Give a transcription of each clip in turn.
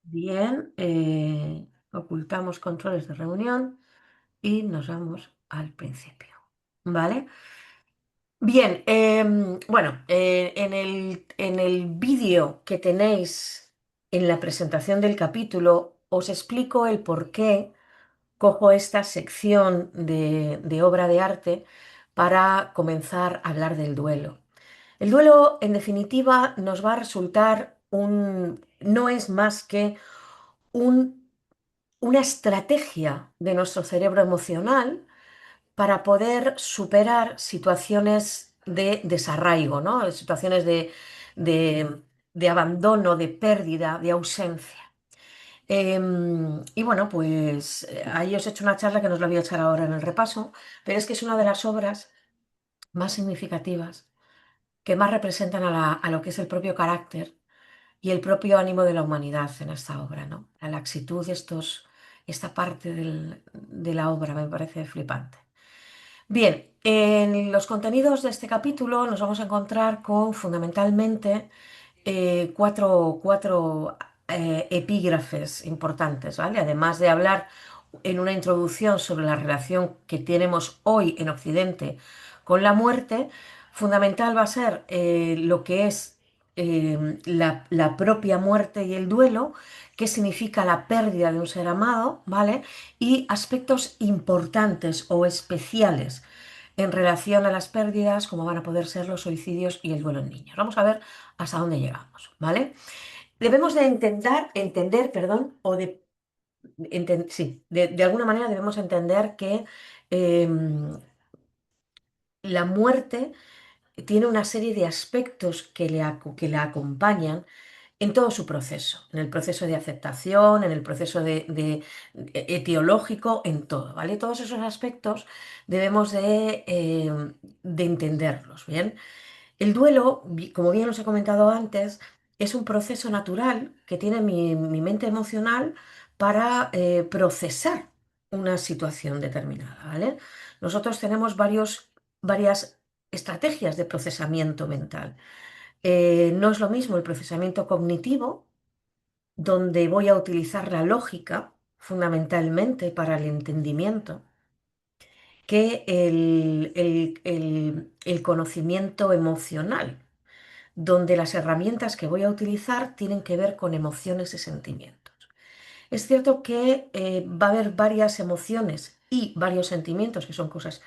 Bien, ocultamos controles de reunión y nos vamos al principio. ¿Vale? Bien, bueno, en el vídeo que tenéis en la presentación del capítulo, os explico el por qué cojo esta sección de obra de arte para comenzar a hablar del duelo. El duelo, en definitiva, nos va a resultar no es más que un una estrategia de nuestro cerebro emocional para poder superar situaciones de desarraigo, ¿no? Situaciones de- de abandono, de pérdida, de ausencia. Y bueno, pues ahí os he hecho una charla que no os la voy a echar ahora en el repaso, pero es que es una de las obras más significativas que más representan a lo que es el propio carácter y el propio ánimo de la humanidad en esta obra, ¿no? La laxitud de esta parte de la obra me parece flipante. Bien, en los contenidos de este capítulo nos vamos a encontrar con fundamentalmente cuatro epígrafes importantes, ¿vale? Además de hablar en una introducción sobre la relación que tenemos hoy en Occidente con la muerte, fundamental va a ser lo que es la propia muerte y el duelo, qué significa la pérdida de un ser amado, ¿vale? Y aspectos importantes o especiales en relación a las pérdidas, como van a poder ser los suicidios y el duelo en niños. Vamos a ver hasta dónde llegamos, ¿vale? Debemos de entender, perdón, sí, de alguna manera debemos entender que eh, la muerte tiene una serie de aspectos que la acompañan en todo su proceso, en el proceso de aceptación, en el proceso etiológico, en todo, ¿vale? Todos esos aspectos debemos de entenderlos, ¿bien? El duelo, como bien os he comentado antes, es un proceso natural que tiene mi mente emocional para procesar una situación determinada, ¿vale? Nosotros tenemos varias estrategias de procesamiento mental. No es lo mismo el procesamiento cognitivo, donde voy a utilizar la lógica fundamentalmente para el entendimiento, que el conocimiento emocional, donde las herramientas que voy a utilizar tienen que ver con emociones y sentimientos. Es cierto que va a haber varias emociones y varios sentimientos, que son cosas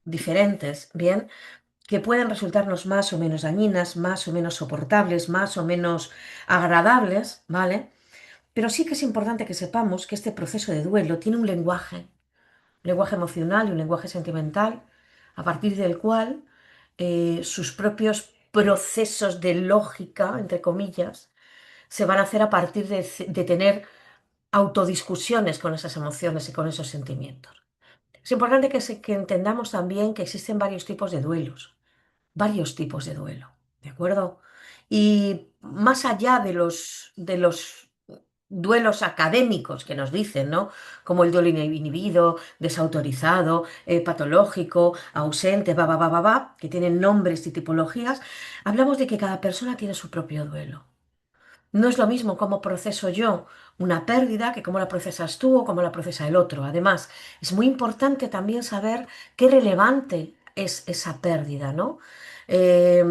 diferentes, bien, que pueden resultarnos más o menos dañinas, más o menos soportables, más o menos agradables, ¿vale? Pero sí que es importante que sepamos que este proceso de duelo tiene un lenguaje emocional y un lenguaje sentimental, a partir del cual sus propios procesos de lógica, entre comillas, se van a hacer a partir de tener autodiscusiones con esas emociones y con esos sentimientos. Es importante que entendamos también que existen varios tipos de duelo, ¿de acuerdo? Y más allá de los duelos académicos que nos dicen, ¿no? Como el duelo inhibido, desautorizado, patológico, ausente, que tienen nombres y tipologías, hablamos de que cada persona tiene su propio duelo. No es lo mismo cómo proceso yo una pérdida que cómo la procesas tú o cómo la procesa el otro. Además, es muy importante también saber qué relevante es esa pérdida, ¿no? Eh,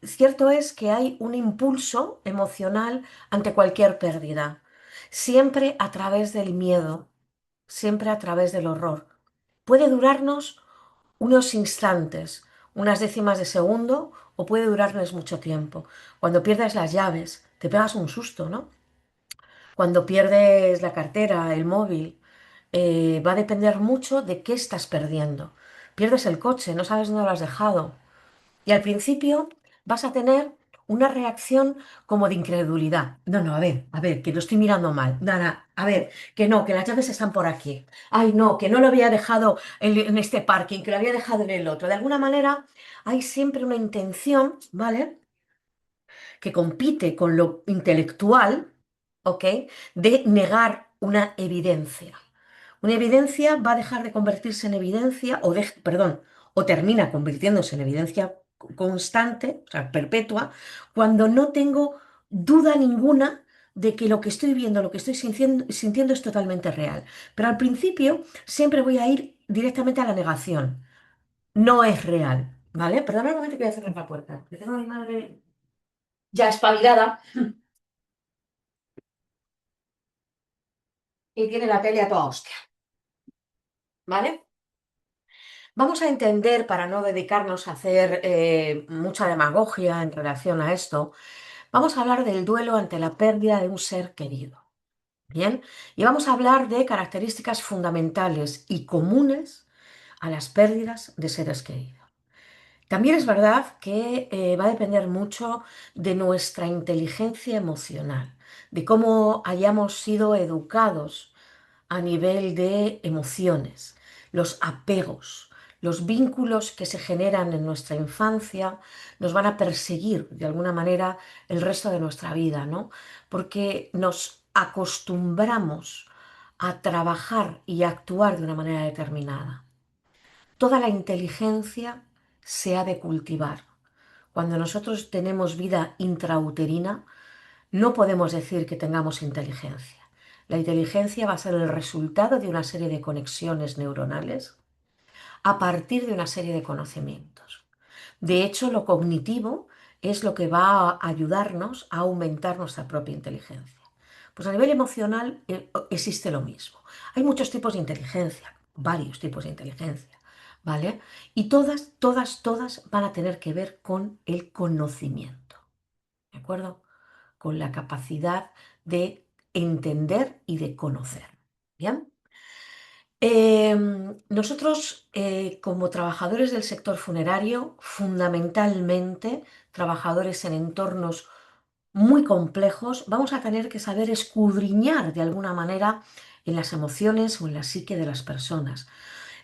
Cierto es que hay un impulso emocional ante cualquier pérdida, siempre a través del miedo, siempre a través del horror. Puede durarnos unos instantes, unas décimas de segundo, o puede durarnos mucho tiempo. Cuando pierdes las llaves, te pegas un susto, ¿no? Cuando pierdes la cartera, el móvil, va a depender mucho de qué estás perdiendo. Pierdes el coche, no sabes dónde lo has dejado. Y al principio vas a tener una reacción como de incredulidad. No, no, a ver, que lo estoy mirando mal. Nada, a ver, que no, que las llaves están por aquí. Ay, no, que no lo había dejado en este parking, que lo había dejado en el otro. De alguna manera, hay siempre una intención, ¿vale? Que compite con lo intelectual, ¿ok? De negar una evidencia. Una evidencia va a dejar de convertirse en evidencia, perdón, o termina convirtiéndose en evidencia constante, o sea, perpetua, cuando no tengo duda ninguna de que lo que estoy viendo, lo que estoy sintiendo es totalmente real. Pero al principio siempre voy a ir directamente a la negación. No es real, ¿vale? Perdón un momento que voy a cerrar la puerta. Que tengo a mi madre ya espabilada y tiene la tele a toda hostia, ¿vale? Vamos a entender, para no dedicarnos a hacer mucha demagogia en relación a esto, vamos a hablar del duelo ante la pérdida de un ser querido. Bien, y vamos a hablar de características fundamentales y comunes a las pérdidas de seres queridos. También es verdad que va a depender mucho de nuestra inteligencia emocional, de cómo hayamos sido educados a nivel de emociones, los apegos, los vínculos que se generan en nuestra infancia nos van a perseguir de alguna manera el resto de nuestra vida, ¿no? Porque nos acostumbramos a trabajar y a actuar de una manera determinada. Toda la inteligencia se ha de cultivar. Cuando nosotros tenemos vida intrauterina, no podemos decir que tengamos inteligencia. La inteligencia va a ser el resultado de una serie de conexiones neuronales a partir de una serie de conocimientos. De hecho, lo cognitivo es lo que va a ayudarnos a aumentar nuestra propia inteligencia. Pues a nivel emocional existe lo mismo. Hay muchos tipos de inteligencia, varios tipos de inteligencia, ¿vale? Y todas van a tener que ver con el conocimiento, ¿de acuerdo? Con la capacidad de entender y de conocer. ¿Bien? Nosotros, como trabajadores del sector funerario, fundamentalmente trabajadores en entornos muy complejos, vamos a tener que saber escudriñar de alguna manera en las emociones o en la psique de las personas,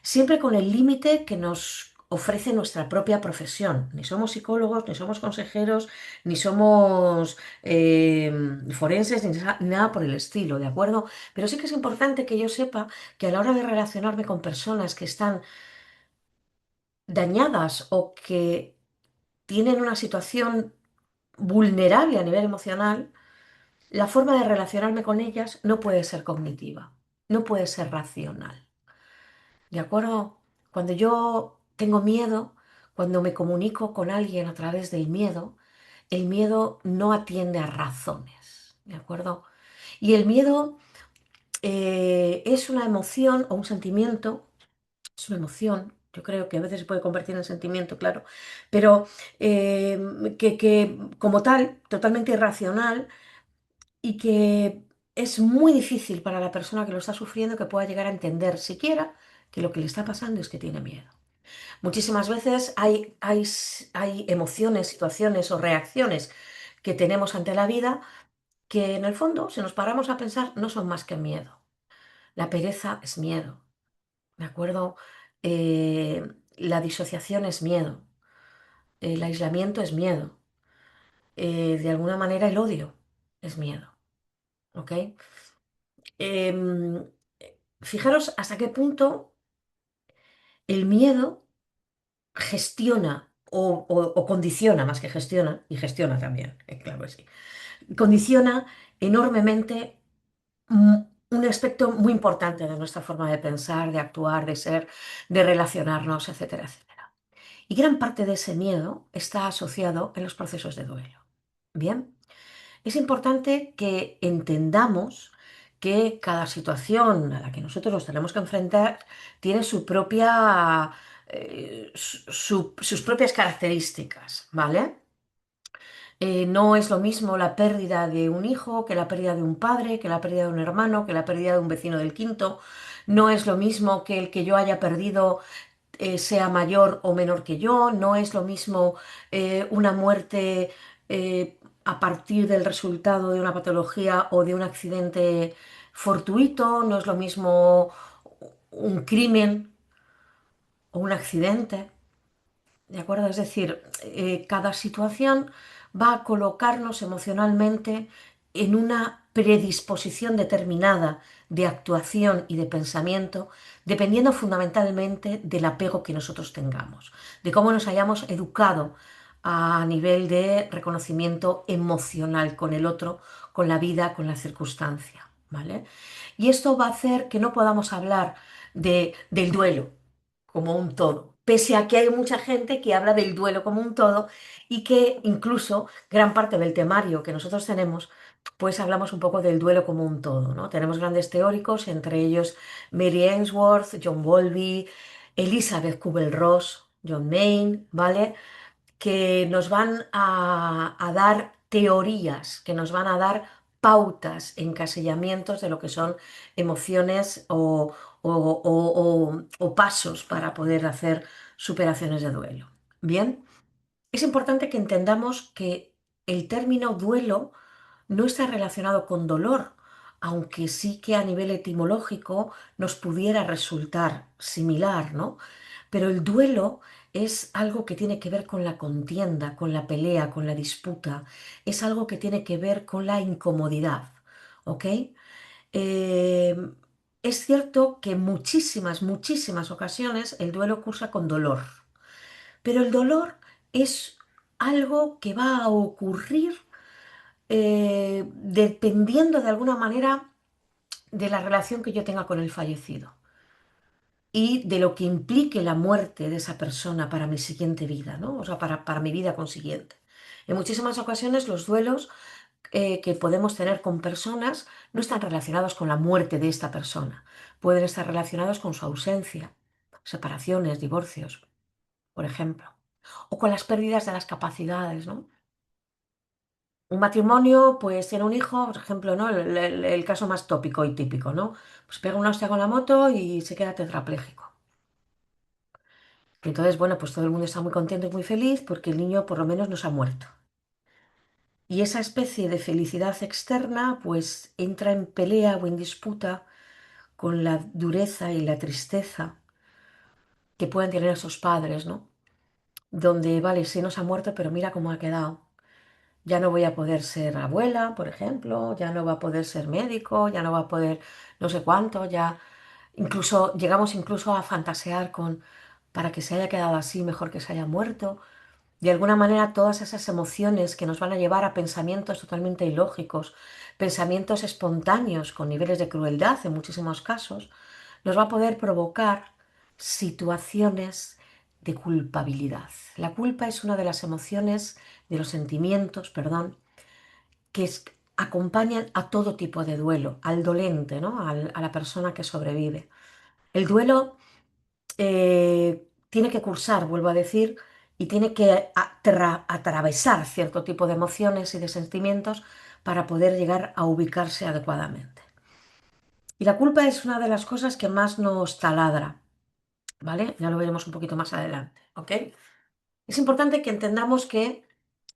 siempre con el límite que nos ofrece nuestra propia profesión. Ni somos psicólogos, ni somos consejeros, ni somos forenses, ni nada por el estilo, ¿de acuerdo? Pero sí que es importante que yo sepa que a la hora de relacionarme con personas que están dañadas o que tienen una situación vulnerable a nivel emocional, la forma de relacionarme con ellas no puede ser cognitiva, no puede ser racional. ¿De acuerdo? Cuando yo tengo miedo, cuando me comunico con alguien a través del miedo, el miedo no atiende a razones. ¿De acuerdo? Y el miedo es una emoción o un sentimiento, es una emoción, yo creo que a veces se puede convertir en sentimiento, claro, pero que como tal, totalmente irracional y que es muy difícil para la persona que lo está sufriendo que pueda llegar a entender siquiera que lo que le está pasando es que tiene miedo. Muchísimas veces hay emociones, situaciones o reacciones que tenemos ante la vida que en el fondo, si nos paramos a pensar, no son más que miedo. La pereza es miedo, ¿de acuerdo? La disociación es miedo, el aislamiento es miedo, de alguna manera el odio es miedo, ¿ok? Em, Fijaros hasta qué punto el miedo gestiona o condiciona, más que gestiona, y gestiona también, claro que sí, condiciona enormemente mm, un aspecto muy importante de nuestra forma de pensar, de actuar, de ser, de relacionarnos, etcétera, etcétera. Y gran parte de ese miedo está asociado en los procesos de duelo. Bien, es importante que entendamos que cada situación a la que nosotros nos tenemos que enfrentar tiene su propia, sus propias características, ¿vale? No es lo mismo la pérdida de un hijo que la pérdida de un padre, que la pérdida de un hermano, que la pérdida de un vecino del quinto. No es lo mismo que el que yo haya perdido sea mayor o menor que yo. No es lo mismo una muerte a partir del resultado de una patología o de un accidente fortuito. No es lo mismo un crimen o un accidente. ¿De acuerdo? Es decir, cada situación va a colocarnos emocionalmente en una predisposición determinada de actuación y de pensamiento, dependiendo fundamentalmente del apego que nosotros tengamos, de cómo nos hayamos educado a nivel de reconocimiento emocional con el otro, con la vida, con la circunstancia, ¿vale? Y esto va a hacer que no podamos hablar del duelo como un todo, pese a que hay mucha gente que habla del duelo como un todo y que incluso gran parte del temario que nosotros tenemos, pues hablamos un poco del duelo como un todo, ¿no? Tenemos grandes teóricos, entre ellos Mary Ainsworth, John Bowlby, Elizabeth Kubler-Ross, John Main, ¿vale? Que nos van a dar teorías, que nos van a dar pautas, encasillamientos de lo que son emociones o pasos para poder hacer superaciones de duelo. Bien, es importante que entendamos que el término duelo no está relacionado con dolor, aunque sí que a nivel etimológico nos pudiera resultar similar, ¿no? Pero el duelo es algo que tiene que ver con la contienda, con la pelea, con la disputa, es algo que tiene que ver con la incomodidad, ¿ok? Eh, es cierto que en muchísimas ocasiones el duelo cursa con dolor, pero el dolor es algo que va a ocurrir dependiendo de alguna manera de la relación que yo tenga con el fallecido y de lo que implique la muerte de esa persona para mi siguiente vida, ¿no? O sea, para mi vida consiguiente. En muchísimas ocasiones los duelos que podemos tener con personas no están relacionados con la muerte de esta persona, pueden estar relacionados con su ausencia, separaciones, divorcios, por ejemplo, o con las pérdidas de las capacidades, ¿no? Un matrimonio, pues tiene un hijo, por ejemplo, ¿no? El caso más tópico y típico, ¿no? Pues pega una hostia con la moto y se queda tetrapléjico. Y entonces, bueno, pues todo el mundo está muy contento y muy feliz porque el niño por lo menos no se ha muerto. Y esa especie de felicidad externa, pues entra en pelea o en disputa con la dureza y la tristeza que pueden tener esos padres, ¿no? Donde, vale, sí nos ha muerto, pero mira cómo ha quedado. Ya no voy a poder ser abuela, por ejemplo, ya no va a poder ser médico, ya no va a poder no sé cuánto, ya incluso llegamos incluso a fantasear con para que se haya quedado así, mejor que se haya muerto. De alguna manera, todas esas emociones que nos van a llevar a pensamientos totalmente ilógicos, pensamientos espontáneos con niveles de crueldad en muchísimos casos, nos va a poder provocar situaciones de culpabilidad. La culpa es una de las emociones, de los sentimientos, perdón, que acompañan a todo tipo de duelo, al dolente, ¿no? A la persona que sobrevive. El duelo tiene que cursar, vuelvo a decir, y tiene que atravesar cierto tipo de emociones y de sentimientos para poder llegar a ubicarse adecuadamente. Y la culpa es una de las cosas que más nos taladra, ¿vale? Ya lo veremos un poquito más adelante, ¿ok? Es importante que entendamos que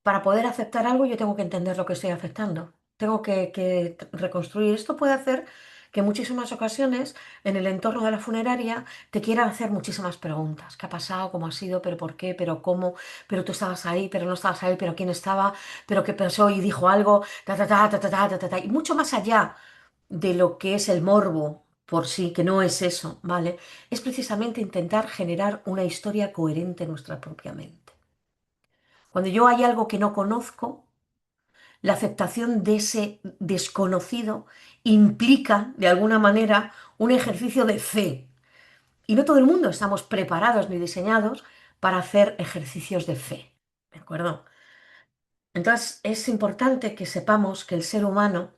para poder aceptar algo yo tengo que entender lo que estoy aceptando. Tengo que reconstruir. Esto puede hacer que en muchísimas ocasiones en el entorno de la funeraria te quieran hacer muchísimas preguntas. ¿Qué ha pasado? ¿Cómo ha sido? ¿Pero por qué? ¿Pero cómo? ¿Pero tú estabas ahí? ¿Pero no estabas ahí? ¿Pero quién estaba? ¿Pero qué pensó y dijo algo? Ta, ta, ta, ta, ta, ta, ta, ta, ta. Y mucho más allá de lo que es el morbo por sí, que no es eso, ¿vale? Es precisamente intentar generar una historia coherente en nuestra propia mente. Cuando yo hay algo que no conozco, la aceptación de ese desconocido implica, de alguna manera, un ejercicio de fe. Y no todo el mundo estamos preparados ni diseñados para hacer ejercicios de fe. ¿De acuerdo? Entonces, es importante que sepamos que el ser humano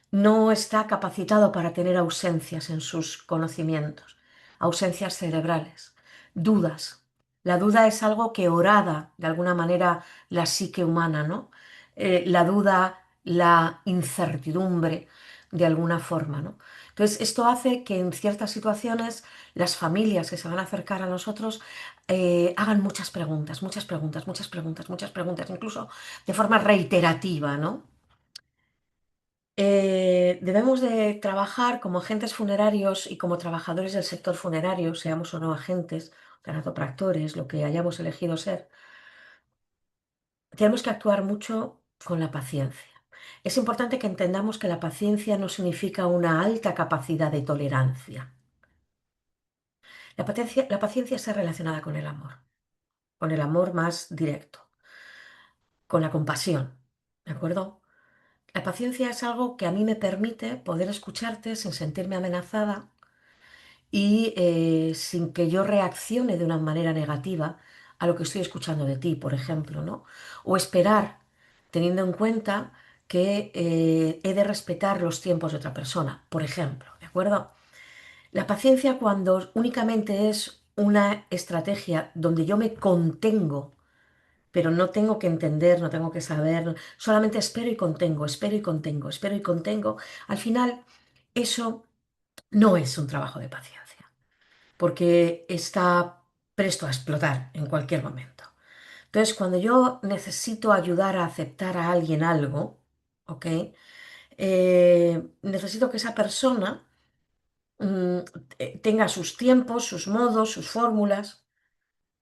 no está capacitado para tener ausencias en sus conocimientos, ausencias cerebrales, dudas. La duda es algo que horada de alguna manera la psique humana, ¿no? La duda, la incertidumbre, de alguna forma, ¿no? Entonces, esto hace que en ciertas situaciones las familias que se van a acercar a nosotros hagan muchas preguntas, muchas preguntas, muchas preguntas, muchas preguntas, incluso de forma reiterativa, ¿no? Debemos de trabajar como agentes funerarios y como trabajadores del sector funerario, seamos o no agentes, tanatopractores, lo que hayamos elegido ser, tenemos que actuar mucho con la paciencia. Es importante que entendamos que la paciencia no significa una alta capacidad de tolerancia. La paciencia está relacionada con el amor. con el amor más directo, con la compasión, ¿de acuerdo? La paciencia es algo que a mí me permite poder escucharte sin sentirme amenazada y sin que yo reaccione de una manera negativa a lo que estoy escuchando de ti, por ejemplo, ¿no? O esperar, teniendo en cuenta que he de respetar los tiempos de otra persona, por ejemplo, ¿de acuerdo? La paciencia cuando únicamente es una estrategia donde yo me contengo, pero no tengo que entender, no tengo que saber, solamente espero y contengo, espero y contengo, espero y contengo, al final eso no es un trabajo de paciencia porque está presto a explotar en cualquier momento. Entonces, cuando yo necesito ayudar a aceptar a alguien algo, ¿ok? Necesito que esa persona mm, tenga sus tiempos, sus modos, sus fórmulas.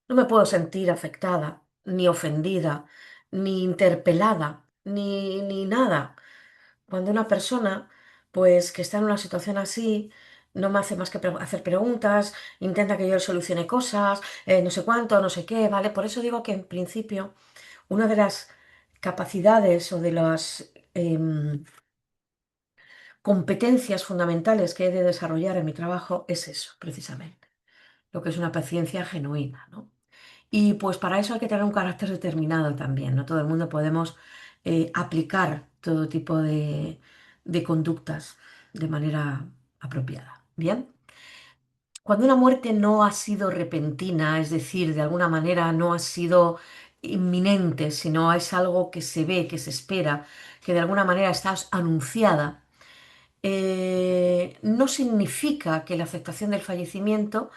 No me puedo sentir afectada, ni ofendida, ni interpelada, ni nada. Cuando una persona, pues, que está en una situación así, no me hace más que hacer preguntas, intenta que yo le solucione cosas, no sé cuánto, no sé qué, ¿vale? Por eso digo que en principio una de las capacidades o de las competencias fundamentales que he de desarrollar en mi trabajo es eso, precisamente, lo que es una paciencia genuina, ¿no? Y pues para eso hay que tener un carácter determinado también, no todo el mundo podemos aplicar todo tipo de conductas de manera apropiada. Bien, cuando una muerte no ha sido repentina, es decir, de alguna manera no ha sido inminente, sino es algo que se ve, que se espera, que de alguna manera está anunciada, no significa que la aceptación del fallecimiento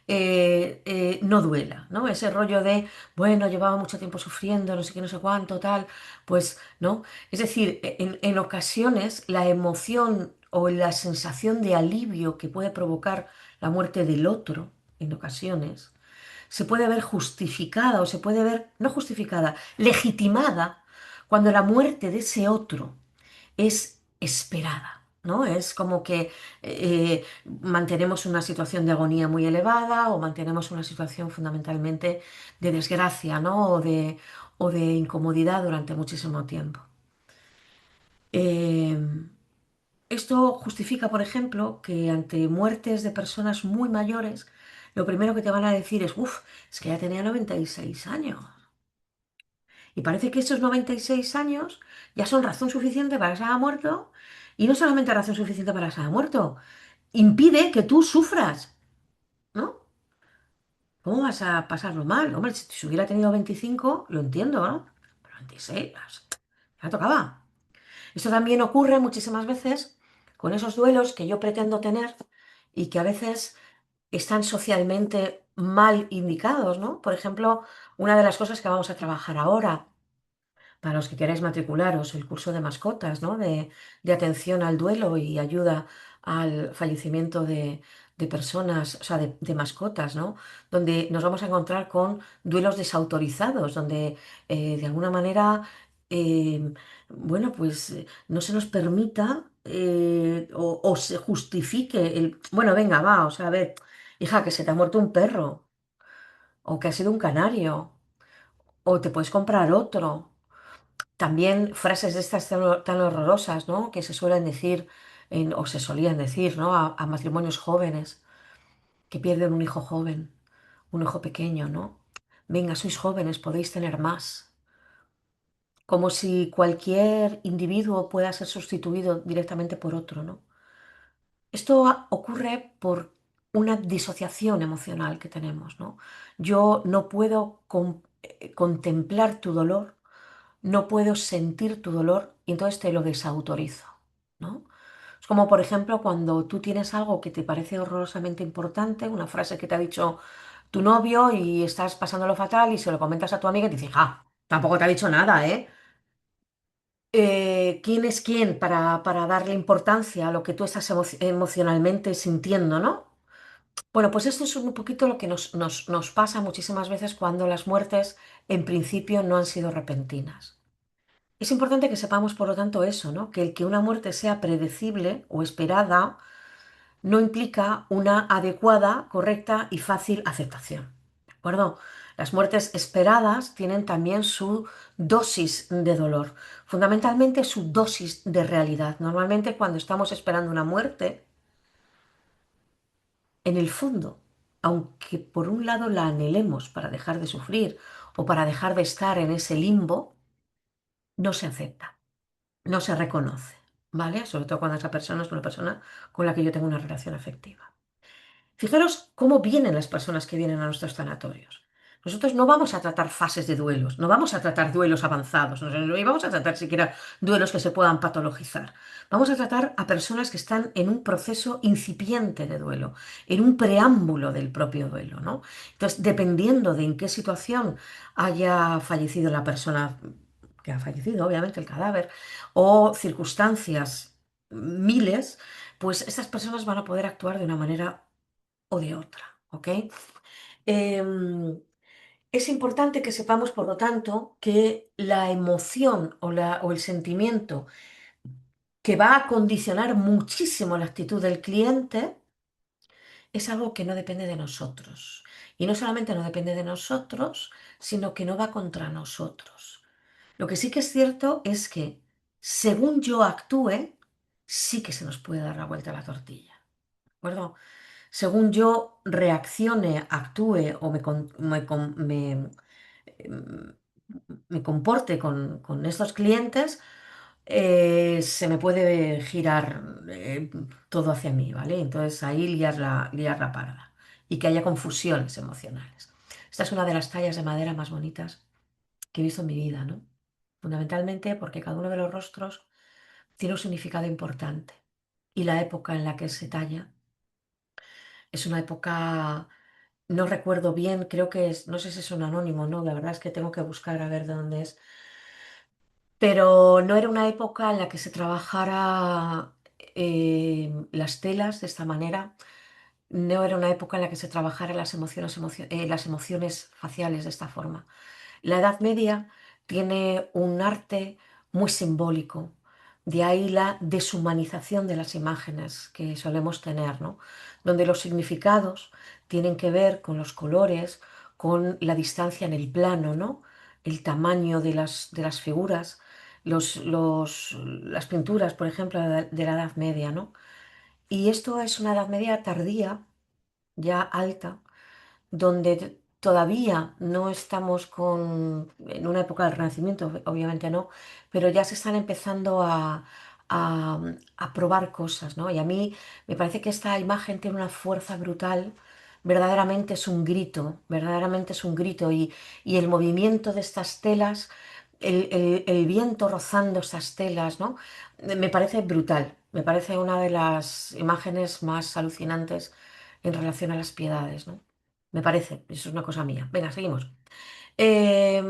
no duela, ¿no? Ese rollo de, bueno, llevaba mucho tiempo sufriendo, no sé qué, no sé cuánto, tal, pues, ¿no? Es decir, en ocasiones la emoción o la sensación de alivio que puede provocar la muerte del otro, en ocasiones, se puede ver justificada o se puede ver, no justificada, legitimada cuando la muerte de ese otro es esperada, ¿no? Es como que mantenemos una situación de agonía muy elevada o mantenemos una situación fundamentalmente de desgracia, ¿no? O de incomodidad durante muchísimo tiempo. Eh, Esto justifica, por ejemplo, que ante muertes de personas muy mayores, lo primero que te van a decir es, uff, es que ya tenía 96 años. Y parece que esos 96 años ya son razón suficiente para que se haya muerto. Y no solamente razón suficiente para que se haya muerto, impide que tú sufras, ¿no? ¿Cómo vas a pasarlo mal? Hombre, si hubiera tenido 25 lo entiendo, ¿no? Pero 26, ya tocaba. Esto también ocurre muchísimas veces con esos duelos que yo pretendo tener y que a veces están socialmente mal indicados, ¿no? Por ejemplo, una de las cosas que vamos a trabajar ahora para los que queráis matricularos, el curso de mascotas, ¿no? De atención al duelo y ayuda al fallecimiento de personas, o sea, de mascotas, ¿no? Donde nos vamos a encontrar con duelos desautorizados, donde de alguna manera, bueno, pues no se nos permita o se justifique el, bueno, venga, va, o sea, a ver, hija, que se te ha muerto un perro, o que ha sido un canario, o te puedes comprar otro. También frases de estas tan horrorosas, ¿no? Que se suelen decir o se solían decir, ¿no? A matrimonios jóvenes que pierden un hijo joven, un hijo pequeño, ¿no? Venga, sois jóvenes, podéis tener más. Como si cualquier individuo pueda ser sustituido directamente por otro, ¿no? Esto ocurre por una disociación emocional que tenemos, ¿no? Yo no puedo contemplar tu dolor, no puedo sentir tu dolor y entonces te lo desautorizo, ¿no? Es como, por ejemplo, cuando tú tienes algo que te parece horrorosamente importante, una frase que te ha dicho tu novio y estás pasándolo fatal y se lo comentas a tu amiga y te dice, ah, tampoco te ha dicho nada, ¿eh? ¿Quién es quién para darle importancia a lo que tú estás emocionalmente sintiendo, ¿no? Bueno, pues esto es un poquito lo que nos pasa muchísimas veces cuando las muertes en principio no han sido repentinas. Es importante que sepamos, por lo tanto, eso, ¿no? Que el que una muerte sea predecible o esperada no implica una adecuada, correcta y fácil aceptación. ¿De acuerdo? Las muertes esperadas tienen también su dosis de dolor, fundamentalmente su dosis de realidad. Normalmente cuando estamos esperando una muerte, en el fondo, aunque por un lado la anhelemos para dejar de sufrir o para dejar de estar en ese limbo, no se acepta, no se reconoce, ¿vale? Sobre todo cuando esa persona es una persona con la que yo tengo una relación afectiva. Fijaros cómo vienen las personas que vienen a nuestros sanatorios. Nosotros no vamos a tratar fases de duelos, no vamos a tratar duelos avanzados, no vamos a tratar siquiera duelos que se puedan patologizar. Vamos a tratar a personas que están en un proceso incipiente de duelo, en un preámbulo del propio duelo, ¿no? Entonces, dependiendo de en qué situación haya fallecido la persona que ha fallecido, obviamente el cadáver, o circunstancias miles, pues estas personas van a poder actuar de una manera o de otra, ¿ok? Em, es importante que sepamos, por lo tanto, que la emoción o el sentimiento que va a condicionar muchísimo la actitud del cliente es algo que no depende de nosotros. Y no solamente no depende de nosotros, sino que no va contra nosotros. Lo que sí que es cierto es que según yo actúe, sí que se nos puede dar la vuelta a la tortilla. ¿De acuerdo? Según yo reaccione, actúe o em, me comporte con estos clientes, se me puede girar todo hacia mí, ¿vale? Entonces ahí liar la parda y que haya confusiones emocionales. Esta es una de las tallas de madera más bonitas que he visto en mi vida, ¿no? Fundamentalmente porque cada uno de los rostros tiene un significado importante y la época en la que se talla es una época. No recuerdo bien, creo que es, no sé si es un anónimo, no, la verdad es que tengo que buscar a ver de dónde es, pero no era una época en la que se trabajara las telas de esta manera, no era una época en la que se trabajara las emociones faciales de esta forma. La Edad Media tiene un arte muy simbólico, de ahí la deshumanización de las imágenes que solemos tener, ¿no? Donde los significados tienen que ver con los colores, con la distancia en el plano, ¿no? El tamaño de las figuras, las pinturas, por ejemplo, de la Edad Media, ¿no? Y esto es una Edad Media tardía, ya alta, donde todavía no estamos en una época del Renacimiento, obviamente no, pero ya se están empezando a probar cosas, ¿no? Y a mí me parece que esta imagen tiene una fuerza brutal, verdaderamente es un grito, y el movimiento de estas telas, el viento rozando estas telas, ¿no? Me parece brutal, me parece una de las imágenes más alucinantes en relación a las piedades, ¿no? Me parece, eso es una cosa mía. Venga, seguimos. Eh,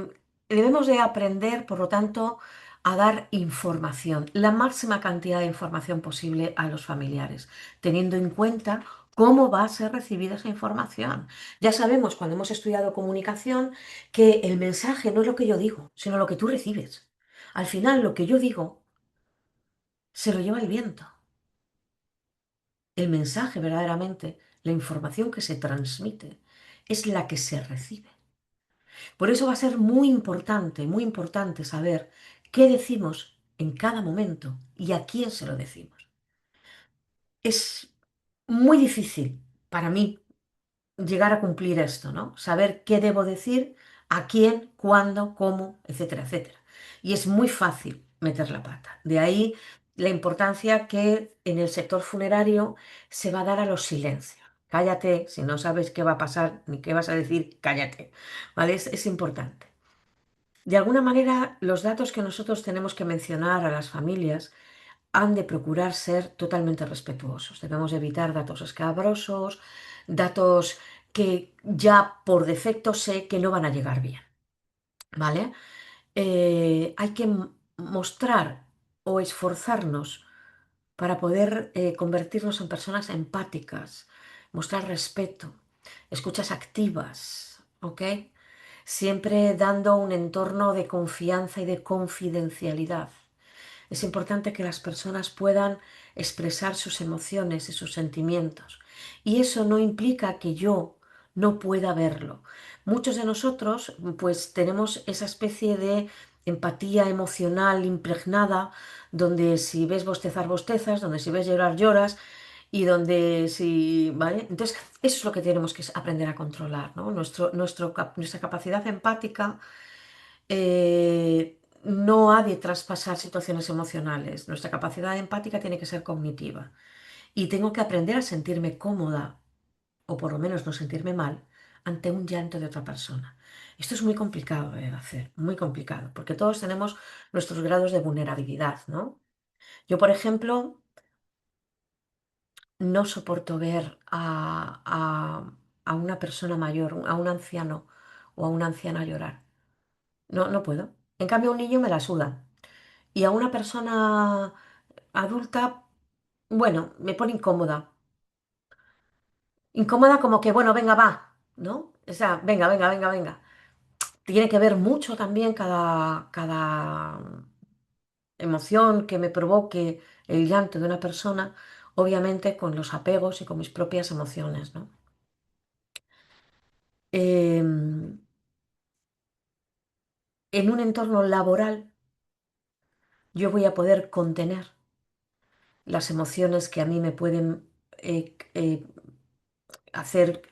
Debemos de aprender, por lo tanto, a dar información, la máxima cantidad de información posible a los familiares, teniendo en cuenta cómo va a ser recibida esa información. Ya sabemos, cuando hemos estudiado comunicación, que el mensaje no es lo que yo digo, sino lo que tú recibes. Al final, lo que yo digo se lo lleva el viento. El mensaje, verdaderamente, la información que se transmite, es la que se recibe. Por eso va a ser muy importante saber qué decimos en cada momento y a quién se lo decimos. Es muy difícil para mí llegar a cumplir esto, ¿no? Saber qué debo decir, a quién, cuándo, cómo, etcétera, etcétera. Y es muy fácil meter la pata. De ahí la importancia que en el sector funerario se va a dar a los silencios. Cállate, si no sabes qué va a pasar ni qué vas a decir, cállate. ¿Vale? Es importante. De alguna manera, los datos que nosotros tenemos que mencionar a las familias han de procurar ser totalmente respetuosos. Debemos evitar datos escabrosos, datos que ya por defecto sé que no van a llegar bien, ¿vale? Hay que mostrar o esforzarnos para poder convertirnos en personas empáticas, mostrar respeto, escuchas activas, ¿ok? Siempre dando un entorno de confianza y de confidencialidad. Es importante que las personas puedan expresar sus emociones y sus sentimientos. Y eso no implica que yo no pueda verlo. Muchos de nosotros, pues, tenemos esa especie de empatía emocional impregnada, donde si ves bostezar, bostezas, donde si ves llorar, lloras, y donde si, ¿vale? Entonces, eso es lo que tenemos que aprender a controlar, ¿no? Nuestra capacidad empática no ha de traspasar situaciones emocionales. Nuestra capacidad empática tiene que ser cognitiva. Y tengo que aprender a sentirme cómoda, o por lo menos no sentirme mal, ante un llanto de otra persona. Esto es muy complicado de hacer, muy complicado, porque todos tenemos nuestros grados de vulnerabilidad, ¿no? Yo, por ejemplo, no soporto ver a una persona mayor, a un anciano o a una anciana llorar. No, no puedo. En cambio, a un niño me la suda. Y a una persona adulta, bueno, me pone incómoda. Incómoda como que, bueno, venga, va, ¿no? O sea, venga, venga, venga, venga. Tiene que ver mucho también cada emoción que me provoque el llanto de una persona, obviamente con los apegos y con mis propias emociones, ¿no? Em, en un entorno laboral, yo voy a poder contener las emociones que a mí me pueden hacer,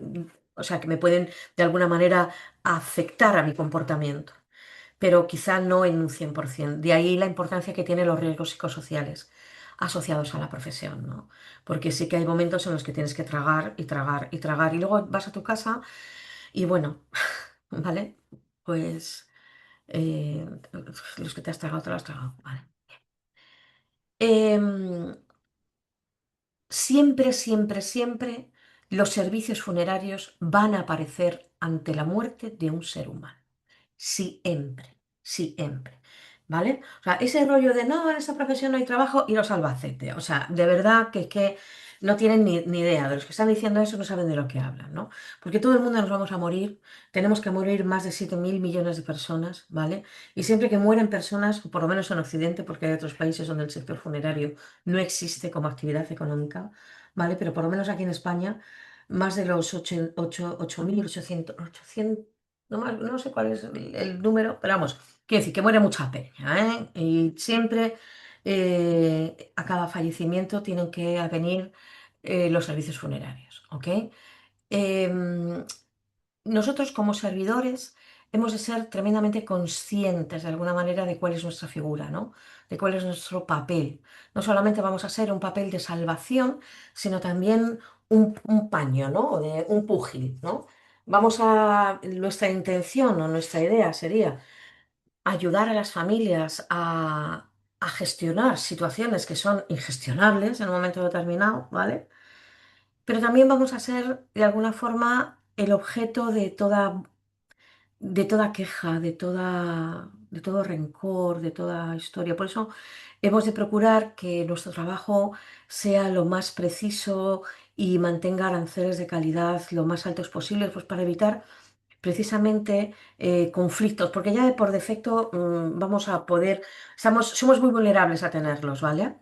o sea, que me pueden de alguna manera afectar a mi comportamiento, pero quizá no en un 100%. De ahí la importancia que tienen los riesgos psicosociales asociados a la profesión, ¿no? Porque sí que hay momentos en los que tienes que tragar y tragar y tragar y luego vas a tu casa y bueno, ¿vale? Pues eh, los que te has tragado, te los has tragado, ¿vale? Em, Siempre, siempre, siempre los servicios funerarios van a aparecer ante la muerte de un ser humano. Siempre, siempre. ¿Vale? O sea, ese rollo de no, en esta profesión no hay trabajo y los Albacete. O sea, de verdad que no tienen ni idea. De los que están diciendo eso no saben de lo que hablan, ¿no? Porque todo el mundo nos vamos a morir. Tenemos que morir más de 7.000 millones de personas, ¿vale? Y siempre que mueren personas, por lo menos en Occidente, porque hay otros países donde el sector funerario no existe como actividad económica, ¿vale? Pero por lo menos aquí en España, más de los 8.800, no sé cuál es el número, pero vamos, quiero decir que muere mucha peña, ¿eh? Y siempre a cada fallecimiento tienen que venir los servicios funerarios, ¿ok? Em, Nosotros como servidores hemos de ser tremendamente conscientes de alguna manera de cuál es nuestra figura, ¿no? De cuál es nuestro papel. No solamente vamos a ser un papel de salvación, sino también un paño, ¿no? O de un púgil, ¿no? Nuestra intención o nuestra idea sería ayudar a las familias a gestionar situaciones que son ingestionables en un momento determinado, ¿vale? Pero también vamos a ser, de alguna forma, el objeto de toda queja, de todo rencor, de toda historia. Por eso hemos de procurar que nuestro trabajo sea lo más preciso y mantenga aranceles de calidad lo más altos posibles, pues para evitar precisamente conflictos, porque ya de por defecto vamos a poder, somos muy vulnerables a tenerlos, ¿vale?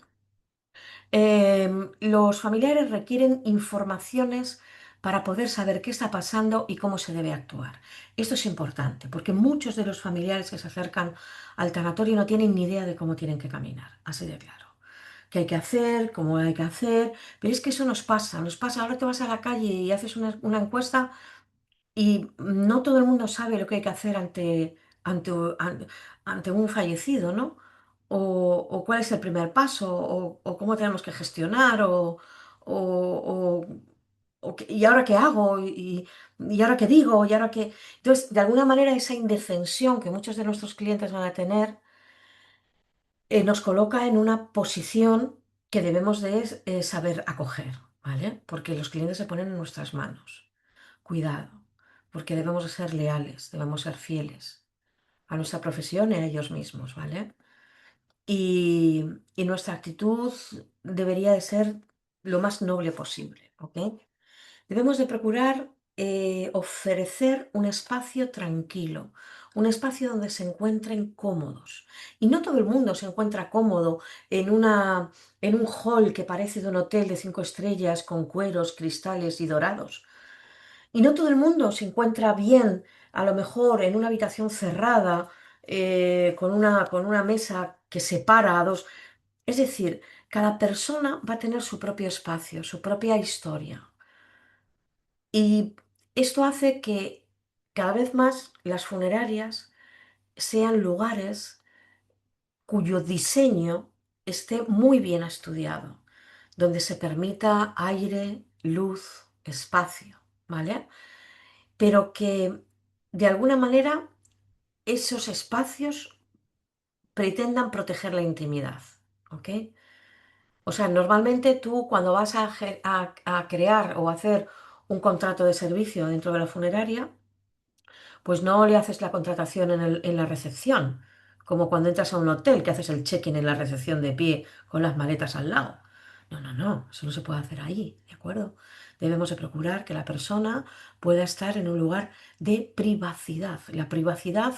Los familiares requieren informaciones para poder saber qué está pasando y cómo se debe actuar. Esto es importante, porque muchos de los familiares que se acercan al tanatorio no tienen ni idea de cómo tienen que caminar, así de claro. Qué hay que hacer, cómo hay que hacer, pero es que eso nos pasa, ahora te vas a la calle y haces una encuesta y no todo el mundo sabe lo que hay que hacer ante, an- ante un fallecido, ¿no? O cuál es el primer paso, o cómo tenemos que gestionar, o- ¿y ahora qué hago? ¿Y ahora qué digo? ¿Y ahora qué? Entonces, de alguna manera, esa indefensión que muchos de nuestros clientes van a tener nos coloca en una posición que debemos de saber acoger, ¿vale? Porque los clientes se ponen en nuestras manos. Cuidado, porque debemos de ser leales, debemos ser fieles a nuestra profesión y a ellos mismos, ¿vale? Y nuestra actitud debería de ser lo más noble posible, ¿ok? Debemos de procurar ofrecer un espacio tranquilo, un espacio donde se encuentren cómodos. Y no todo el mundo se encuentra cómodo en un hall que parece de un hotel de 5 estrellas con cueros, cristales y dorados. Y no todo el mundo se encuentra bien, a lo mejor en una habitación cerrada, con una mesa que separa a dos. Es decir, cada persona va a tener su propio espacio, su propia historia. Y esto hace que cada vez más las funerarias sean lugares cuyo diseño esté muy bien estudiado, donde se permita aire, luz, espacio, ¿vale? Pero que de alguna manera esos espacios pretendan proteger la intimidad, ¿ok? O sea, normalmente tú cuando vas a crear o hacer un contrato de servicio dentro de la funeraria, pues no le haces la contratación en la recepción, como cuando entras a un hotel, que haces el check-in en la recepción de pie con las maletas al lado. No, no, no, eso no se puede hacer ahí, ¿de acuerdo? Debemos de procurar que la persona pueda estar en un lugar de privacidad. La privacidad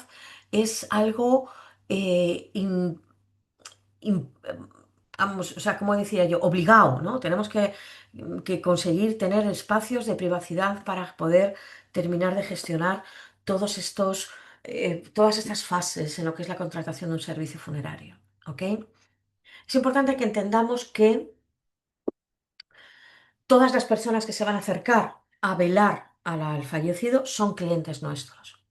es algo eh, in- in- vamos, o sea, como decía yo, obligado, ¿no? Tenemos que conseguir tener espacios de privacidad para poder terminar de gestionar todos estos, todas estas fases en lo que es la contratación de un servicio funerario, ¿ok? Es importante que entendamos que todas las personas que se van a acercar a velar al fallecido son clientes nuestros.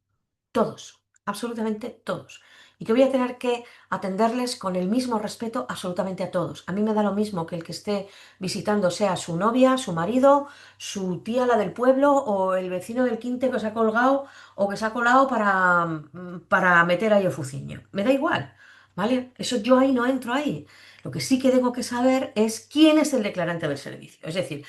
Todos, absolutamente todos. Y que voy a tener que atenderles con el mismo respeto absolutamente a todos. A mí me da lo mismo que el que esté visitando sea su novia, su marido, su tía, la del pueblo, o el vecino del quinte que se ha colgado o que se ha colado para meter ahí el fuciño. Me da igual, ¿vale? Eso yo ahí no entro ahí. Lo que sí que tengo que saber es quién es el declarante del servicio. Es decir,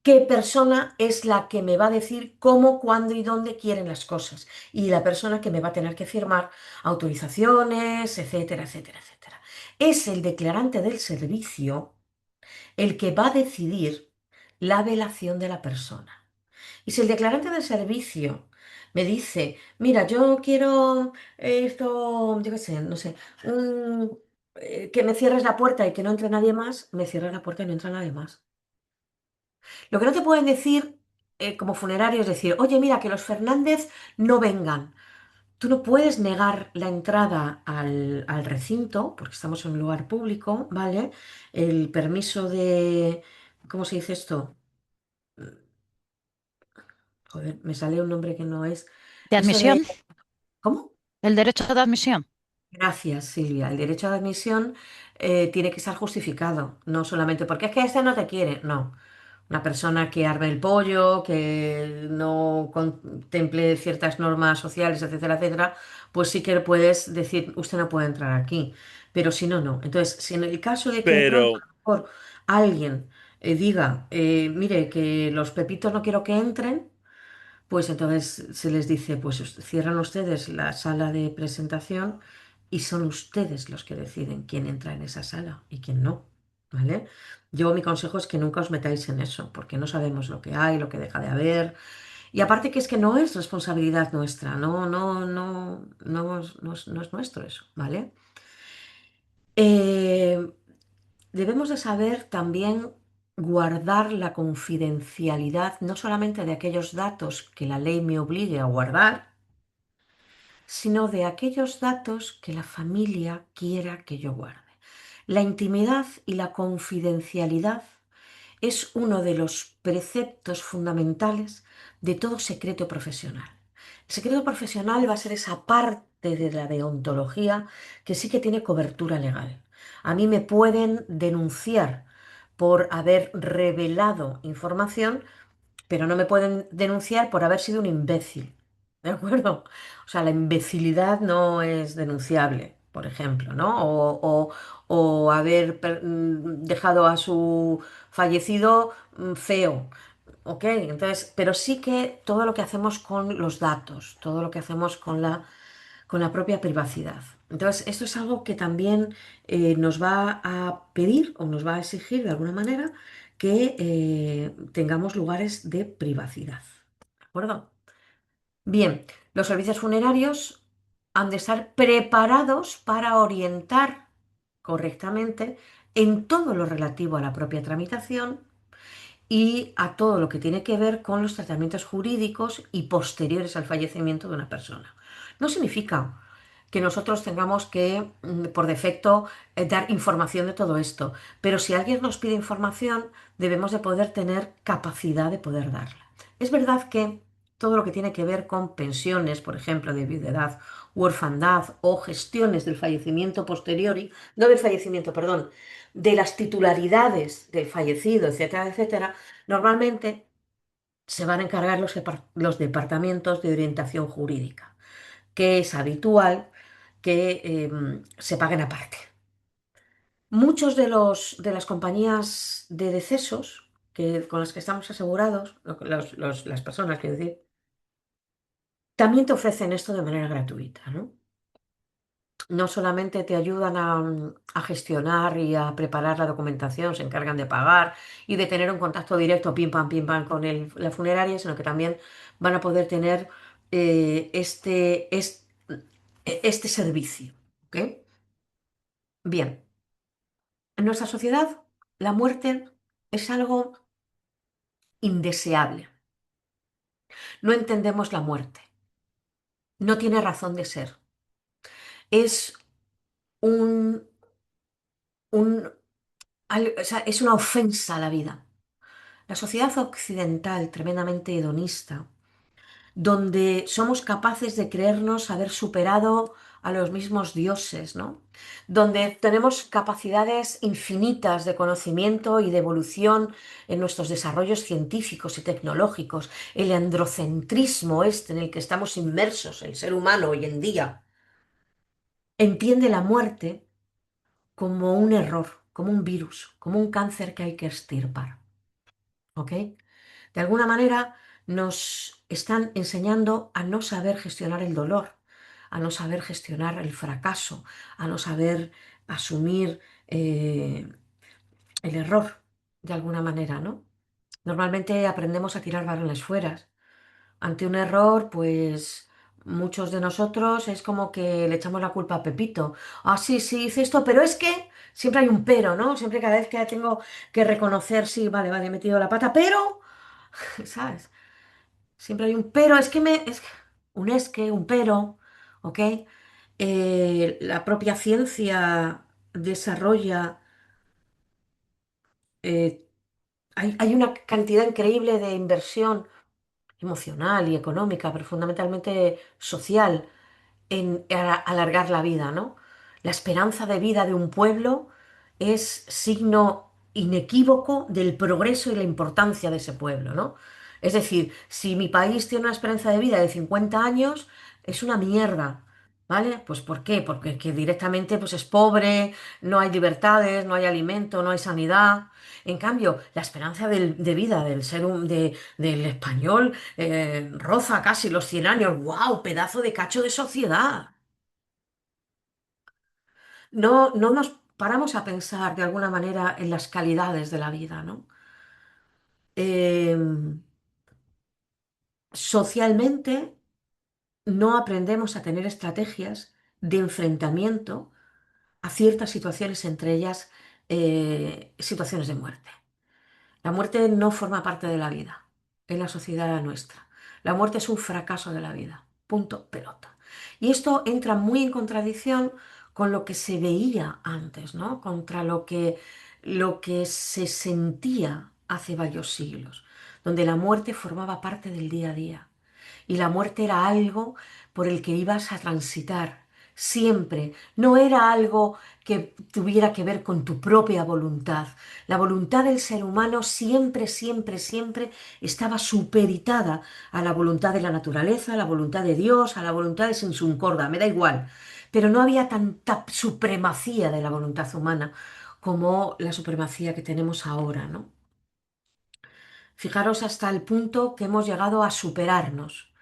qué persona es la que me va a decir cómo, cuándo y dónde quieren las cosas. Y la persona que me va a tener que firmar autorizaciones, etcétera, etcétera, etcétera. Es el declarante del servicio el que va a decidir la velación de la persona. Y si el declarante del servicio me dice, mira, yo quiero esto, yo qué sé, no sé, que me cierres la puerta y que no entre nadie más, me cierra la puerta y no entra nadie más. Lo que no te pueden decir como funerario es decir, oye, mira, que los Fernández no vengan. Tú no puedes negar la entrada al recinto, porque estamos en un lugar público, ¿vale? El permiso de... ¿Cómo se dice esto? Joder, me sale un nombre que no es. De Eso de... admisión, ¿Cómo? el derecho de admisión. Gracias, Silvia. El derecho de admisión tiene que estar justificado, no solamente porque es que este no te quiere, no. Una persona que arme el pollo, que no contemple ciertas normas sociales, etcétera, etcétera, pues sí que puedes decir, usted no puede entrar aquí, pero si no, no. Entonces, si en el caso de que de pronto a Pero, lo mejor alguien diga, mire, que los pepitos no quiero que entren, pues entonces se les dice, pues cierran ustedes la sala de presentación y son ustedes los que deciden quién entra en esa sala y quién no, ¿vale? Yo mi consejo es que nunca os metáis en eso, porque no sabemos lo que hay, lo que deja de haber. Y aparte que es que no es responsabilidad nuestra, no es nuestro eso, ¿vale? Eh, Debemos de saber también guardar la confidencialidad, no solamente de aquellos datos que la ley me obligue a guardar, sino de aquellos datos que la familia quiera que yo guarde. La intimidad y la confidencialidad es uno de los preceptos fundamentales de todo secreto profesional. El secreto profesional va a ser esa parte de la deontología que sí que tiene cobertura legal. A mí me pueden denunciar por haber revelado información, pero no me pueden denunciar por haber sido un imbécil. ¿De acuerdo? O sea, la imbecilidad no es denunciable, por ejemplo, ¿no? O haber dejado a su fallecido feo. ¿Ok? Entonces, pero sí que todo lo que hacemos con los datos, todo lo que hacemos con la propia privacidad. Entonces, esto es algo que también nos va a pedir o nos va a exigir de alguna manera que tengamos lugares de privacidad. ¿De acuerdo? Bien, los servicios funerarios han de estar preparados para orientar correctamente en todo lo relativo a la propia tramitación y a todo lo que tiene que ver con los tratamientos jurídicos y posteriores al fallecimiento de una persona. No significa que nosotros tengamos que, por defecto, dar información de todo esto, pero si alguien nos pide información, debemos de poder tener capacidad de poder darla. Es verdad que todo lo que tiene que ver con pensiones, por ejemplo, de viudedad u orfandad o gestiones del fallecimiento posteriori, no del fallecimiento, perdón, de las titularidades del fallecido, etcétera, etcétera, normalmente se van a encargar los departamentos de orientación jurídica, que es habitual que se paguen aparte. Muchos de las compañías de decesos con las que estamos asegurados, las personas, quiero decir, también te ofrecen esto de manera gratuita, ¿no? No solamente te ayudan a gestionar y a preparar la documentación, se encargan de pagar y de tener un contacto directo, pim pam, con la funeraria, sino que también van a poder tener este servicio. ¿Ok? Bien, en nuestra sociedad la muerte es algo indeseable. No entendemos la muerte, no tiene razón de ser. Es un, un, o sea, es una ofensa a la vida. La sociedad occidental, tremendamente hedonista, donde somos capaces de creernos haber superado a los mismos dioses, ¿no? Donde tenemos capacidades infinitas de conocimiento y de evolución en nuestros desarrollos científicos y tecnológicos, el androcentrismo este en el que estamos inmersos, el ser humano hoy en día, entiende la muerte como un error, como un virus, como un cáncer que hay que extirpar, ¿ok? De alguna manera nos están enseñando a no saber gestionar el dolor, a no saber gestionar el fracaso, a no saber asumir eh, el error de alguna manera, ¿no? Normalmente aprendemos a tirar balones fuera. Ante un error, pues muchos de nosotros es como que le echamos la culpa a Pepito. Ah, sí, sí, hice esto, pero es que siempre hay un pero, ¿no? Siempre cada vez que tengo que reconocer, sí, vale, vale, he metido la pata, pero, ¿sabes? Siempre hay un pero, es que, un pero, ¿ok? La propia ciencia desarrolla, eh, hay una cantidad increíble de inversión emocional y económica, pero fundamentalmente social, en alargar la vida, ¿no? La esperanza de vida de un pueblo es signo inequívoco del progreso y la importancia de ese pueblo, ¿no? Es decir, si mi país tiene una esperanza de vida de 50 años, es una mierda, ¿vale? Pues ¿por qué? Porque que directamente pues, es pobre, no hay libertades, no hay alimento, no hay sanidad. En cambio, la esperanza de vida del español roza casi los 100 años. ¡Wow! Pedazo de cacho de sociedad. No nos paramos a pensar de alguna manera en las calidades de la vida, ¿no? Eh, Socialmente no aprendemos a tener estrategias de enfrentamiento a ciertas situaciones, entre ellas situaciones de muerte. La muerte no forma parte de la vida en la sociedad nuestra. La muerte es un fracaso de la vida. Punto, pelota. Y esto entra muy en contradicción con lo que se veía antes, ¿no? Contra lo que se sentía hace varios siglos, donde la muerte formaba parte del día a día. Y la muerte era algo por el que ibas a transitar siempre. No era algo que tuviera que ver con tu propia voluntad. La voluntad del ser humano siempre, siempre, siempre estaba supeditada a la voluntad de la naturaleza, a la voluntad de Dios, a la voluntad de Sensuncorda, me da igual. Pero no había tanta supremacía de la voluntad humana como la supremacía que tenemos ahora, ¿no? Fijaros hasta el punto que hemos llegado a superarnos.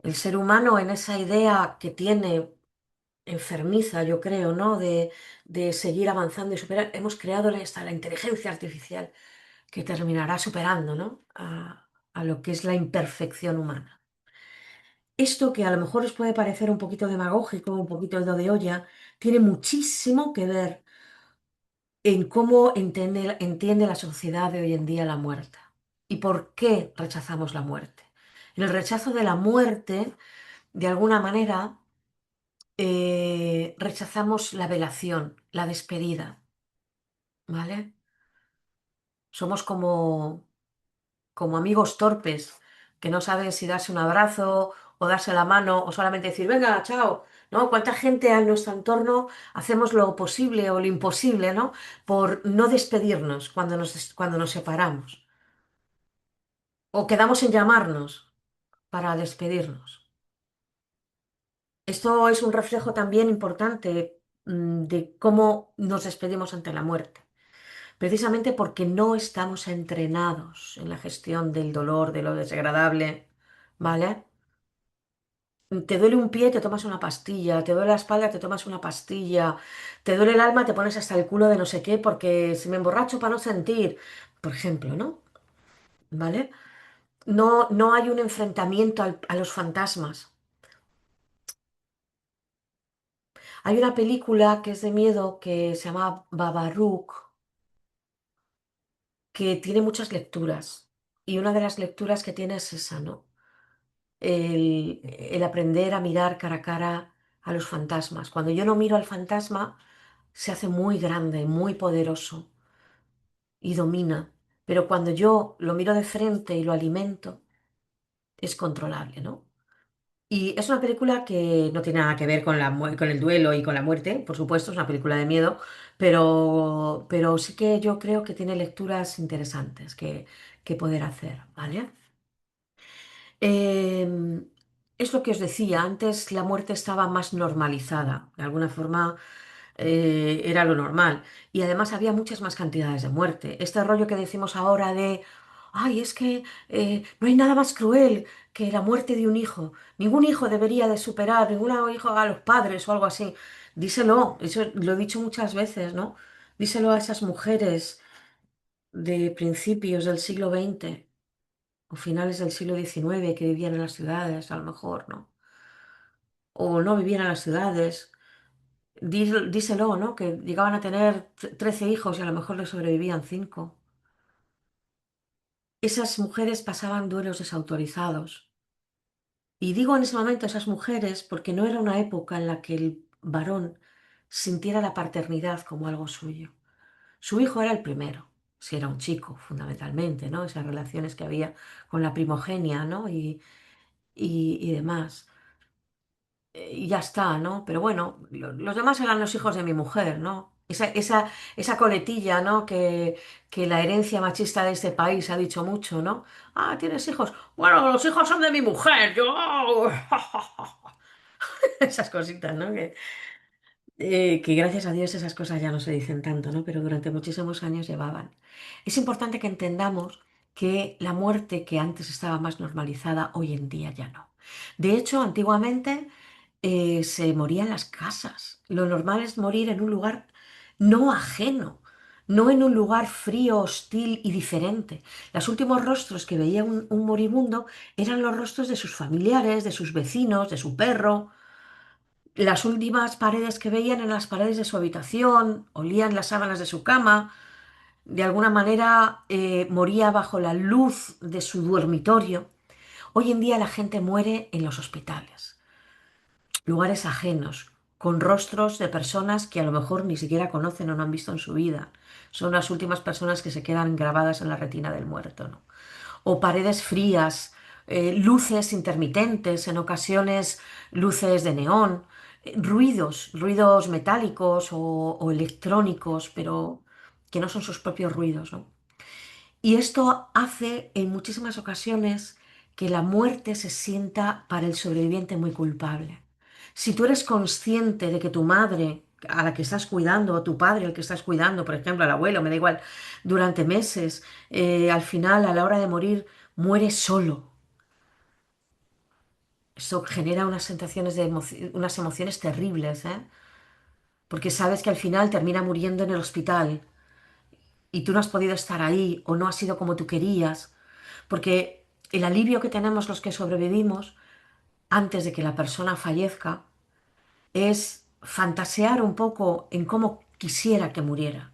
El ser humano en esa idea que tiene enfermiza, yo creo, ¿no? De seguir avanzando y superar, hemos creado hasta la inteligencia artificial que terminará superando, ¿no? A lo que es la imperfección humana. Esto que a lo mejor os puede parecer un poquito demagógico, un poquito de olla, tiene muchísimo que ver en cómo entiende la sociedad de hoy en día la muerte y por qué rechazamos la muerte. En el rechazo de la muerte, de alguna manera, rechazamos la velación, la despedida, ¿vale? Somos como amigos torpes, que no saben si darse un abrazo o darse la mano o solamente decir, venga, chao, ¿no? ¿Cuánta gente en nuestro entorno hacemos lo posible o lo imposible, ¿no? Por no despedirnos cuando nos separamos o quedamos en llamarnos para despedirnos. Esto es un reflejo también importante, de cómo nos despedimos ante la muerte. Precisamente porque no estamos entrenados en la gestión del dolor, de lo desagradable, ¿vale? Te duele un pie, te tomas una pastilla, te duele la espalda, te tomas una pastilla, te duele el alma, te pones hasta el culo de no sé qué porque si me emborracho para no sentir, por ejemplo, ¿no? ¿Vale? No, no hay un enfrentamiento a los fantasmas. Hay una película que es de miedo que se llama Babarook, que tiene muchas lecturas. Y una de las lecturas que tiene es esa, ¿no? El aprender a mirar cara a cara a los fantasmas. Cuando yo no miro al fantasma, se hace muy grande, muy poderoso y domina. Pero cuando yo lo miro de frente y lo alimento, es controlable, ¿no? Y es una película que no tiene nada que ver con con el duelo y con la muerte, por supuesto, es una película de miedo, pero sí que yo creo que tiene lecturas interesantes que poder hacer, ¿vale? Em, es lo que os decía, antes la muerte estaba más normalizada, de alguna forma era lo normal, y además había muchas más cantidades de muerte. Este rollo que decimos ahora de, ay, es que no hay nada más cruel que la muerte de un hijo, ningún hijo debería de superar, ningún hijo a los padres o algo así. Díselo, eso lo he dicho muchas veces, ¿no? Díselo a esas mujeres de principios del siglo XX o finales del siglo XIX que vivían en las ciudades, a lo mejor, ¿no? O no vivían en las ciudades. Díselo, ¿no? Que llegaban a tener 13 hijos y a lo mejor le sobrevivían 5. Esas mujeres pasaban duelos desautorizados. Y digo en ese momento esas mujeres porque no era una época en la que el varón sintiera la paternidad como algo suyo. Su hijo era el primero, si era un chico, fundamentalmente, ¿no? Esas relaciones que había con la primogenia, ¿no? Y demás. Y ya está, ¿no? Pero bueno, los demás eran los hijos de mi mujer, ¿no? Esa coletilla, ¿no? Que la herencia machista de este país ha dicho mucho, ¿no? Ah, ¿tienes hijos? Bueno, los hijos son de mi mujer, yo. Esas cositas, ¿no? Que gracias a Dios esas cosas ya no se dicen tanto, ¿no? Pero durante muchísimos años llevaban. Es importante que entendamos que la muerte que antes estaba más normalizada, hoy en día ya no. De hecho, antiguamente se moría en las casas. Lo normal es morir en un lugar no ajeno, no en un lugar frío, hostil y diferente. Los últimos rostros que veía un moribundo eran los rostros de sus familiares, de sus vecinos, de su perro. Las últimas paredes que veían eran las paredes de su habitación, olían las sábanas de su cama, de alguna manera moría bajo la luz de su dormitorio. Hoy en día la gente muere en los hospitales, lugares ajenos, con rostros de personas que a lo mejor ni siquiera conocen o no han visto en su vida. Son las últimas personas que se quedan grabadas en la retina del muerto, ¿no? O paredes frías, luces intermitentes, en ocasiones luces de neón, ruidos metálicos o electrónicos, pero que no son sus propios ruidos, ¿no? Y esto hace en muchísimas ocasiones que la muerte se sienta para el sobreviviente muy culpable. Si tú eres consciente de que tu madre, a la que estás cuidando, o tu padre al que estás cuidando, por ejemplo, al abuelo, me da igual, durante meses, al final, a la hora de morir, muere solo. Eso genera unas sensaciones unas emociones terribles, ¿eh? Porque sabes que al final termina muriendo en el hospital y tú no has podido estar ahí o no ha sido como tú querías. Porque el alivio que tenemos los que sobrevivimos antes de que la persona fallezca es fantasear un poco en cómo quisiera que muriera.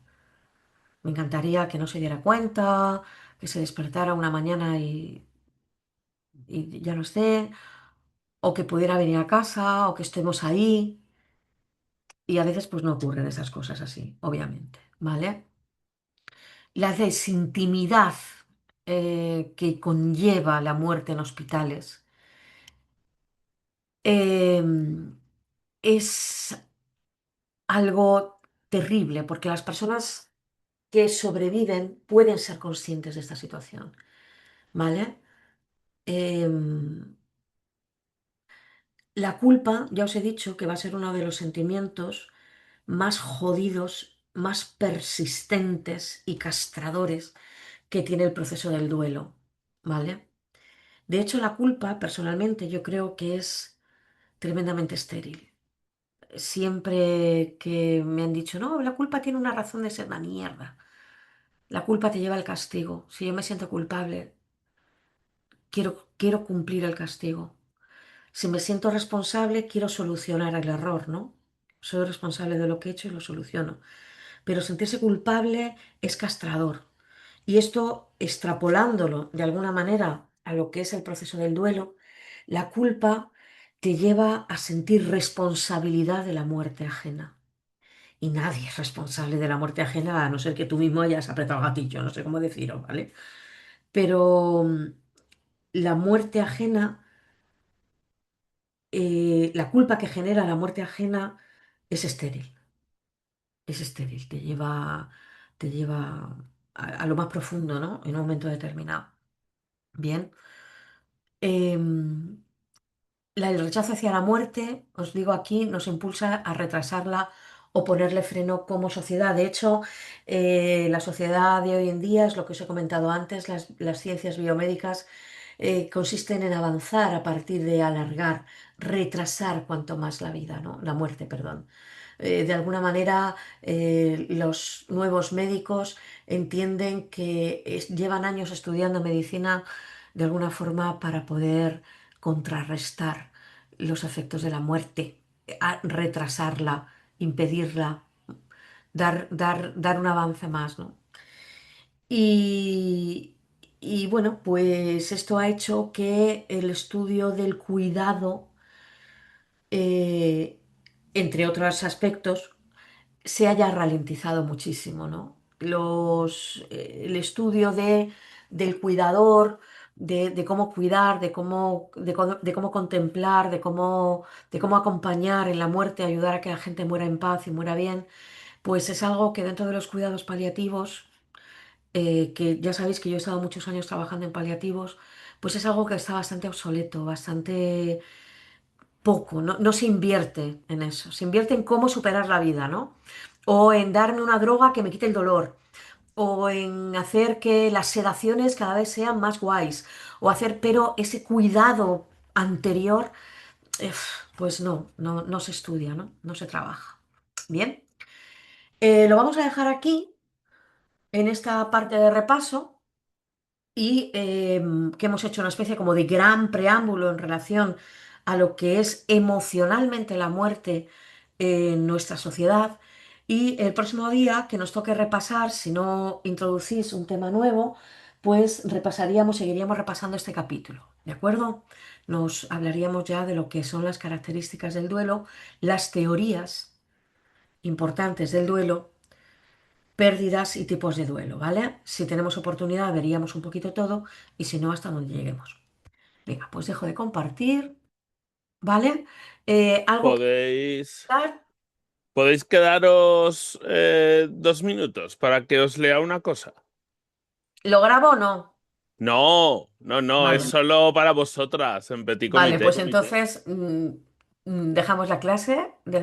Me encantaría que no se diera cuenta, que se despertara una mañana y ya no esté, o que pudiera venir a casa, o que estemos ahí. Y a veces pues no ocurren esas cosas así, obviamente, ¿vale? La desintimidad que conlleva la muerte en hospitales eh, es algo terrible porque las personas que sobreviven pueden ser conscientes de esta situación, ¿vale? Em, la culpa, ya os he dicho que va a ser uno de los sentimientos más jodidos, más persistentes y castradores que tiene el proceso del duelo, ¿vale? De hecho, la culpa, personalmente, yo creo que es tremendamente estéril. Siempre que me han dicho, no, la culpa tiene una razón de ser una mierda. La culpa te lleva al castigo. Si yo me siento culpable, quiero cumplir el castigo. Si me siento responsable, quiero solucionar el error, ¿no? Soy responsable de lo que he hecho y lo soluciono. Pero sentirse culpable es castrador. Y esto, extrapolándolo de alguna manera a lo que es el proceso del duelo, la culpa te lleva a sentir responsabilidad de la muerte ajena. Y nadie es responsable de la muerte ajena a no ser que tú mismo hayas apretado el gatillo, no sé cómo decirlo, ¿vale? Pero la muerte ajena, la culpa que genera la muerte ajena es estéril, te lleva a lo más profundo, ¿no? En un momento determinado. Bien. Em, el rechazo hacia la muerte, os digo aquí, nos impulsa a retrasarla o ponerle freno como sociedad. De hecho, la sociedad de hoy en día, es lo que os he comentado antes, las ciencias biomédicas consisten en avanzar a partir de alargar, retrasar cuanto más la vida, ¿no? La muerte, perdón. De alguna manera, los nuevos médicos entienden que llevan años estudiando medicina de alguna forma para poder contrarrestar los efectos de la muerte, retrasarla, impedirla, dar un avance más, ¿no? Y, y bueno, pues esto ha hecho que el estudio del cuidado, eh, entre otros aspectos, se haya ralentizado muchísimo, ¿no? El estudio del cuidador, de cómo cuidar, de cómo contemplar, de cómo acompañar en la muerte, ayudar a que la gente muera en paz y muera bien, pues es algo que dentro de los cuidados paliativos, que ya sabéis que yo he estado muchos años trabajando en paliativos, pues es algo que está bastante obsoleto, bastante poco, no se invierte en eso, se invierte en cómo superar la vida, ¿no? O en darme una droga que me quite el dolor, o en hacer que las sedaciones cada vez sean más guays, o hacer, pero ese cuidado anterior, eh, pues no se estudia, ¿no? No se trabaja. Bien, lo vamos a dejar aquí, en esta parte de repaso. Y que hemos hecho una especie como de gran preámbulo en relación a lo que es emocionalmente la muerte en nuestra sociedad. Y el próximo día que nos toque repasar, si no introducís un tema nuevo, pues repasaríamos, seguiríamos repasando este capítulo, ¿de acuerdo? Nos hablaríamos ya de lo que son las características del duelo, las teorías importantes del duelo, pérdidas y tipos de duelo, ¿vale? Si tenemos oportunidad veríamos un poquito todo y si no, hasta donde lleguemos. Venga, pues dejo de compartir, ¿vale? ¿Algo que Podéis, dar? podéis quedaros 2 minutos para que os lea una cosa. ¿Lo grabo o no? No, no, no, es Vale, solo para vosotras en petit vale, comité. pues entonces dejamos la clase de